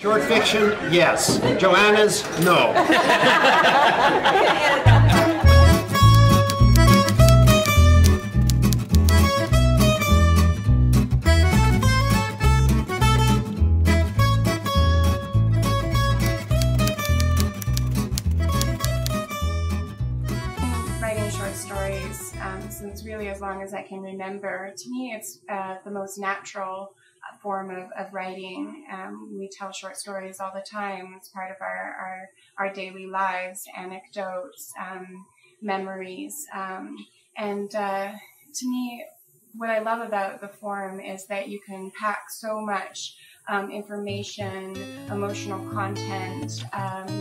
Short fiction, yes. Joanna's, no. Writing short stories since really as long as I can remember. To me, it's the most natural form of writing. We tell short stories all the time. It's part of our daily lives, anecdotes, memories. And to me, what I love about the form is that you can pack so much information, emotional content,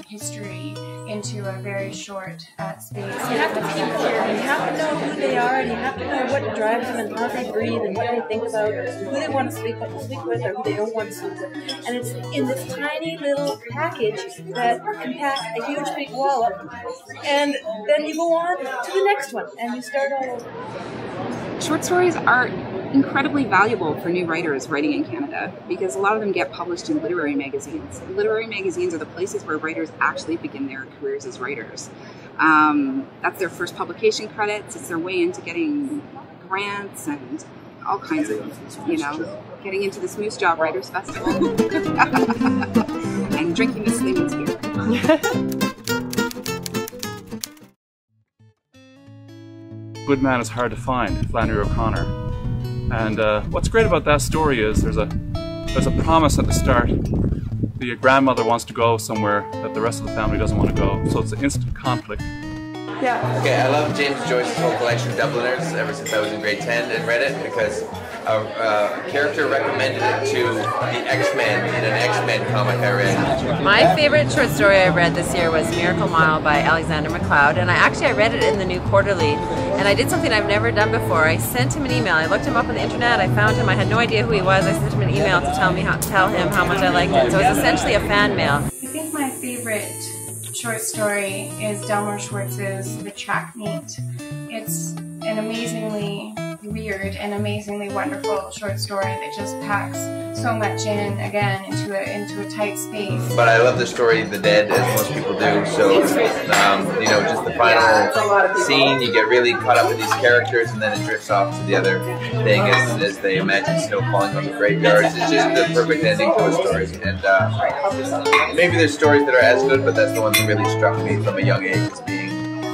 history into a very short space. You have to keep here, and you have to know who they are, and you have to know what drives them and how they breathe and what they think about, who they want to sleep with or who they don't want to sleep with. And it's in this tiny little package that can pack a huge big wallop, and then you go on to the next one, and you start all over. Short stories are incredibly valuable for new writers writing in Canada because a lot of them get published in literary magazines. Literary magazines are the places where writers actually begin their careers as writers. That's their first publication credits. It's their way into getting grants and all kinds of, getting into the Smooth Job Writers Festival and drinking the Sleeman's beer. Good man is hard to find, Flannery O'Connor. And what's great about that story is there's a promise at the start. The grandmother wants to go somewhere that the rest of the family doesn't want to go, so it's an instant conflict. Yeah. Okay, I love James Joyce's whole collection, Dubliners, ever since I was in grade 10 and read it because a character recommended it to the X-Men in an X-Men comic I read. My favorite short story I read this year was Miracle Mile by Alexander MacLeod, and I read it in the New Quarterly, and I did something I've never done before. I sent him an email. I looked him up on the internet, I found him, I had no idea who he was. I sent him an email to tell him how much I liked it. So it was essentially a fan mail. I think my favorite short story is Delmore Schwartz's The Track Meet. It's an amazingly weird and amazingly wonderful short story that just packs so much in, again, into a tight space. But I love the story The Dead, as most people do, so, just the final scene, you get really caught up with these characters and then it drifts off to the other thing as they imagine snow falling on the graveyards. It's just the perfect ending to a story. And maybe there's stories that are as good, but that's the one that really struck me from a young age as being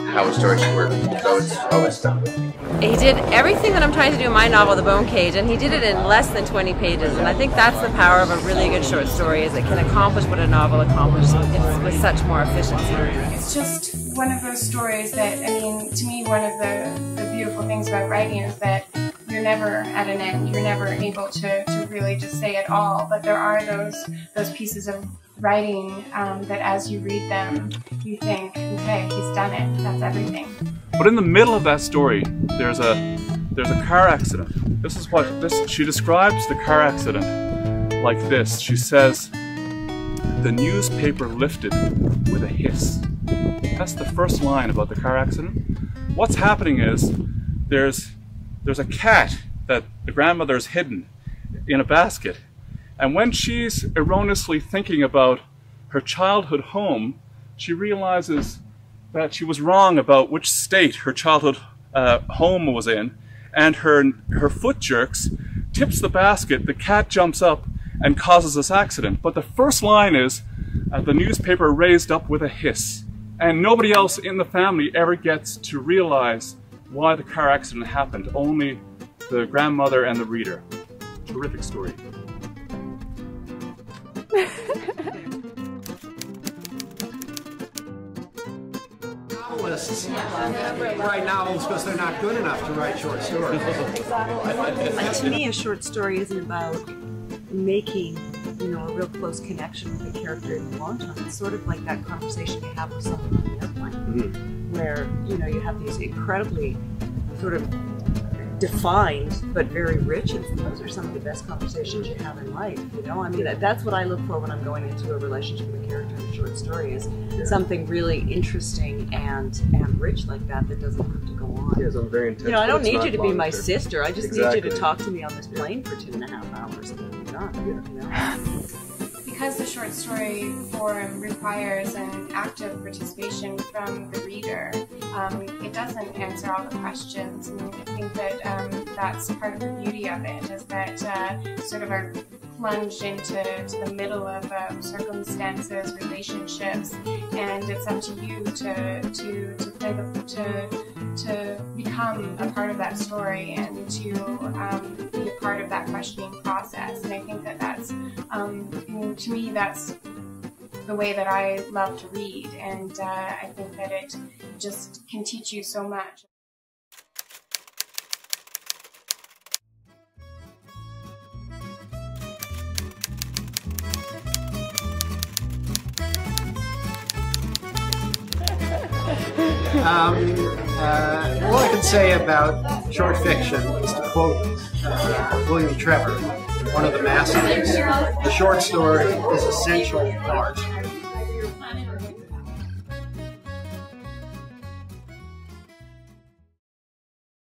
how a story should work, so it's always stuck with me. He did everything that I'm trying to do in my novel, The Bone Cage, and he did it in less than 20 pages, and I think that's the power of a really good short story, is it can accomplish what a novel accomplishes with such more efficiency. It's just one of those stories that, to me, one of the beautiful things about writing is that you're never at an end, you're never able to really just say it all, but there are those pieces of writing that as you read them, you think, okay, he's done it, that's everything. But in the middle of that story, there's a car accident. She describes the car accident like this. She says, "The newspaper lifted with a hiss." That's the first line about the car accident. What's happening is there's a cat that the grandmother has hidden in a basket. And when she's erroneously thinking about her childhood home, she realizes that she was wrong about which state her childhood home was in, and her foot jerks, tips the basket, the cat jumps up and causes this accident. But the first line is, the newspaper raised up with a hiss. And nobody else in the family ever gets to realize why the car accident happened, only the grandmother and the reader. Terrific story. Novelists write novels because they're not good enough to write short stories. To me, a short story isn't about making, a real close connection with a character in the long term. It's sort of like that conversation you have with someone on the airplane, where, you have these incredibly sort of defined but very rich, and those are some of the best conversations you have in life. That's what I look for when I'm going into a relationship with a character in a short story, is something really interesting and rich like that doesn't have to go on. Yeah, so I'm very intentional. I don't need you to be my sister. I just need you to talk to me on this plane for 2.5 hours and then we're done. because the short story form requires an active participation from the reader, it doesn't answer all the questions. And I think that that's part of the beauty of it, is that sort of our plunged into the middle of circumstances, relationships, and it's up to you to become a part of that story and to be a part of that questioning process. And I think that that's, to me, that's the way that I love to read, and I think that it just can teach you so much. All I can say about short fiction is to quote William Trevor, one of the masters. The short story is essential art.